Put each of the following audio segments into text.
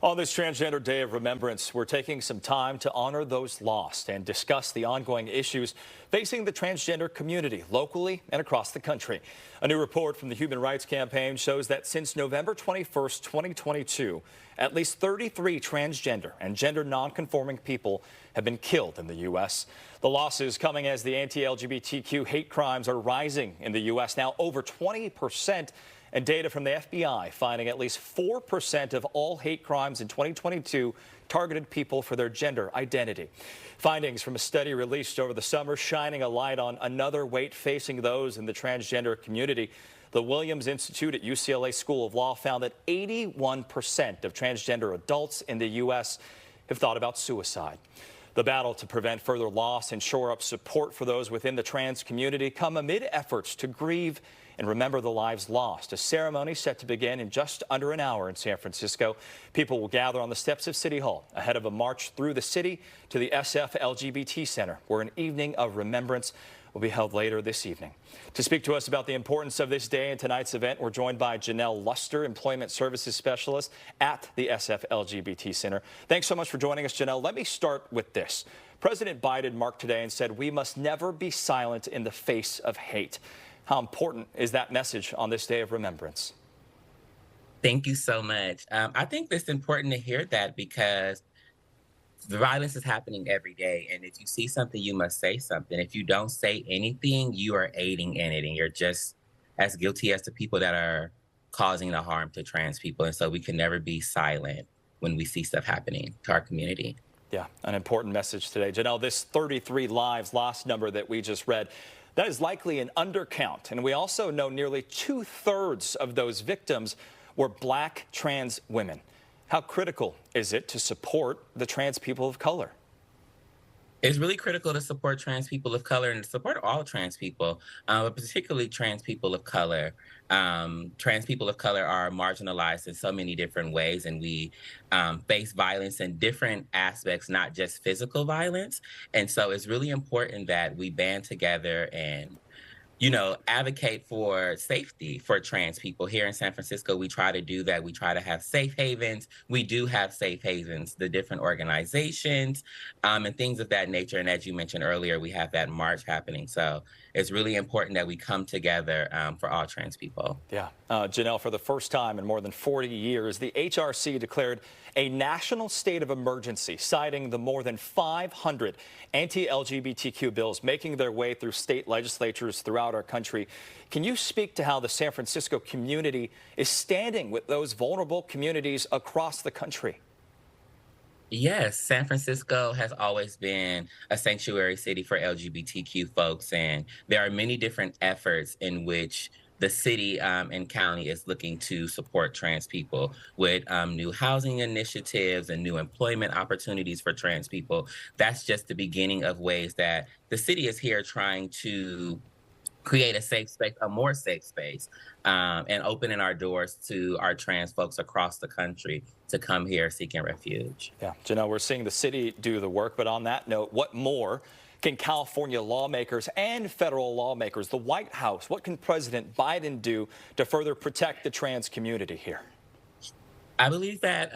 On this Transgender Day of Remembrance, we're taking some time to honor those lost and discuss the ongoing issues facing the transgender community locally and across the country. A new report from the Human Rights Campaign shows that since November 21st, 2022, at least 33 transgender and gender nonconforming people have been killed in the U.S. The losses coming as the anti-LGBTQ hate crimes are rising in the U.S. now over 20%. And data from the FBI finding at least 4% of all hate crimes in 2022 targeted people for their gender identity. Findings from a study released over the summer shining a light on another weight facing those in the transgender community. The Williams Institute at UCLA School of Law found that 81% of transgender adults in the U.S. have thought about suicide. The battle to prevent further loss and shore up support for those within the trans community come amid efforts to grieve and remember the lives lost. A ceremony set to begin in just under an hour in San Francisco. People will gather on the steps of City Hall ahead of a march through the city to the SF LGBT Center, where an evening of remembrance will be held later this evening. To speak to us about the importance of this day and tonight's event, we're joined by Janelle Luster, Employment Services Specialist at the SF LGBT Center. Thanks so much for joining us, Janelle. Let me start with this. President Biden marked today and said we must never be silent in the face of hate. How important is that message on this day of remembrance? Thank you so much. I think it's important to hear that because the violence is happening every day. And if you see something, you must say something. If you don't say anything, you are aiding in it. And you're just as guilty as the people that are causing the harm to trans people. And so we can never be silent when we see stuff happening to our community. Yeah, an important message today. Janelle, this 33 lives lost number that we just read, that is likely an undercount. And we also know nearly 2/3 of those victims were Black trans women. How critical is it to support the trans people of color? It's really critical to support trans people of color and to support all trans people, but particularly trans people of color. Trans people of color are marginalized in so many different ways, and we face violence in different aspects, not just physical violence. And so it's really important that we band together and advocate for safety for trans people. Here in San Francisco, we try to do that. We try to have safe havens. We do have safe havens, the different organizations, and things of that nature. And as you mentioned earlier, we have that march happening. So it's really important that we come together for all trans people. Yeah. Janelle, for the first time in more than 40 years, the HRC declared a national state of emergency, citing the more than 500 anti-LGBTQ bills making their way through state legislatures throughout our country. Can you speak to how the San Francisco community is standing with those vulnerable communities across the country? Yes, San Francisco has always been a sanctuary city for LGBTQ folks, and there are many different efforts in which the city and county is looking to support trans people with new housing initiatives and new employment opportunities for trans people. That's just the beginning of ways that the city is here trying to create a safe space, a more safe space, and opening our doors to our trans folks across the country to come here seeking refuge. Yeah, Janelle, we're seeing the city do the work, but on that note, what more can California lawmakers and federal lawmakers, the White House, what can President Biden do to further protect the trans community here? I believe that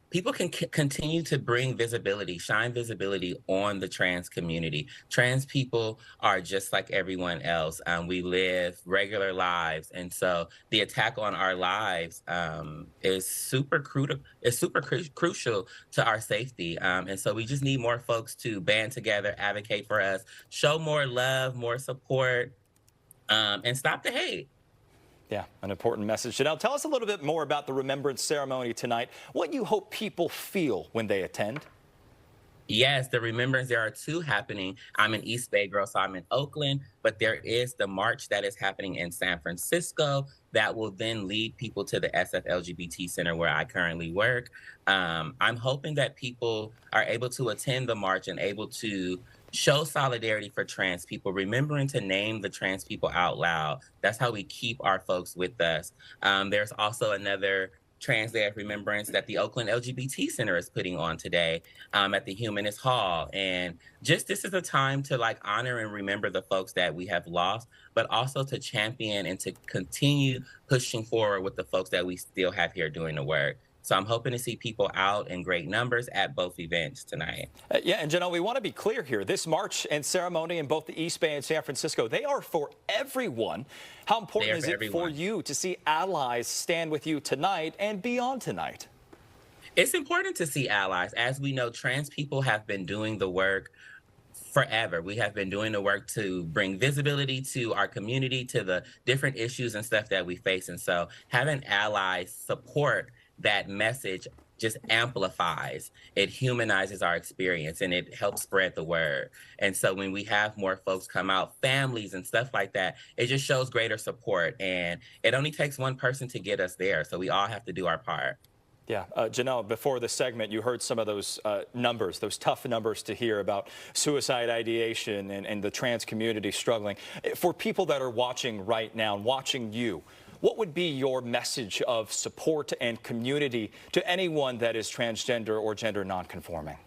people can continue to bring visibility, shine visibility on the trans community. Trans people are just like everyone else. We live regular lives. And so the attack on our lives is super crucial to our safety. And so we just need more folks to band together, advocate for us, show more love, more support, and stop the hate. Yeah, an important message. Janelle, tell us a little bit more about the remembrance ceremony tonight, what you hope people feel when they attend. Yes, the remembrance, there are two happening. I'm an East Bay girl, so I'm in Oakland, but there is the march that is happening in San Francisco that will then lead people to the SF LGBT Center where I currently work. I'm hoping that people are able to attend the march and able to show solidarity for trans people, remembering to name the trans people out loud. That's how we keep our folks with us. There's also another Trans Day of Remembrance that the Oakland LGBT Center is putting on today at the Humanist Hall. And just this is a time to honor and remember the folks that we have lost, but also to champion and to continue pushing forward with the folks that we still have here doing the work. So I'm hoping to see people out in great numbers at both events tonight. Yeah, and Janelle, we want to be clear here. This march and ceremony in both the East Bay and San Francisco, they are for everyone. How important is it for you to see allies stand with you tonight and beyond tonight? It's important to see allies. As we know, trans people have been doing the work forever. We have been doing the work to bring visibility to our community, to the different issues and stuff that we face. And so having allies support that message just amplifies, it humanizes our experience, and it helps spread the word. And so when we have more folks come out, families and stuff like that, it just shows greater support. And it only takes one person to get us there. So we all have to do our part. Yeah, Janelle, before the segment, you heard some of those numbers, those tough numbers to hear about suicide ideation and the trans community struggling. For people that are watching right now, watching you, what would be your message of support and community to anyone that is transgender or gender nonconforming?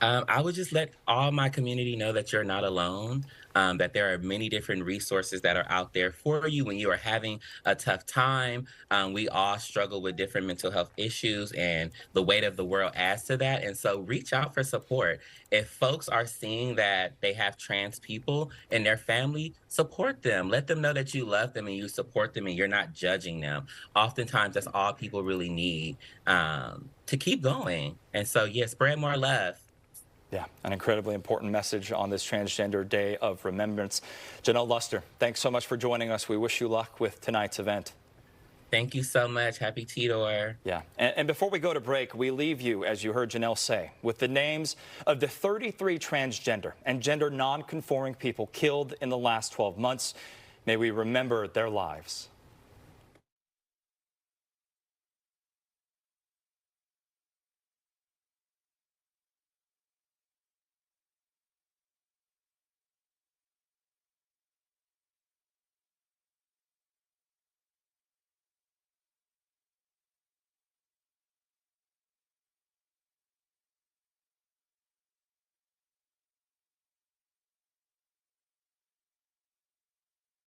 I would just let all my community know that you're not alone, that there are many different resources that are out there for you when you are having a tough time. We all struggle with different mental health issues, and the weight of the world adds to that. And so reach out for support. If folks are seeing that they have trans people in their family, support them. Let them know that you love them and you support them and you're not judging them. Oftentimes, that's all people really need to keep going. And so, yeah, spread more love. Yeah, an incredibly important message on this Transgender Day of Remembrance. Janelle Luster, thanks so much for joining us. We wish you luck with tonight's event. Thank you so much. Happy Tidor. Yeah, and before we go to break, we leave you, as you heard Janelle say, with the names of the 33 transgender and gender non-conforming people killed in the last 12 months. May we remember their lives.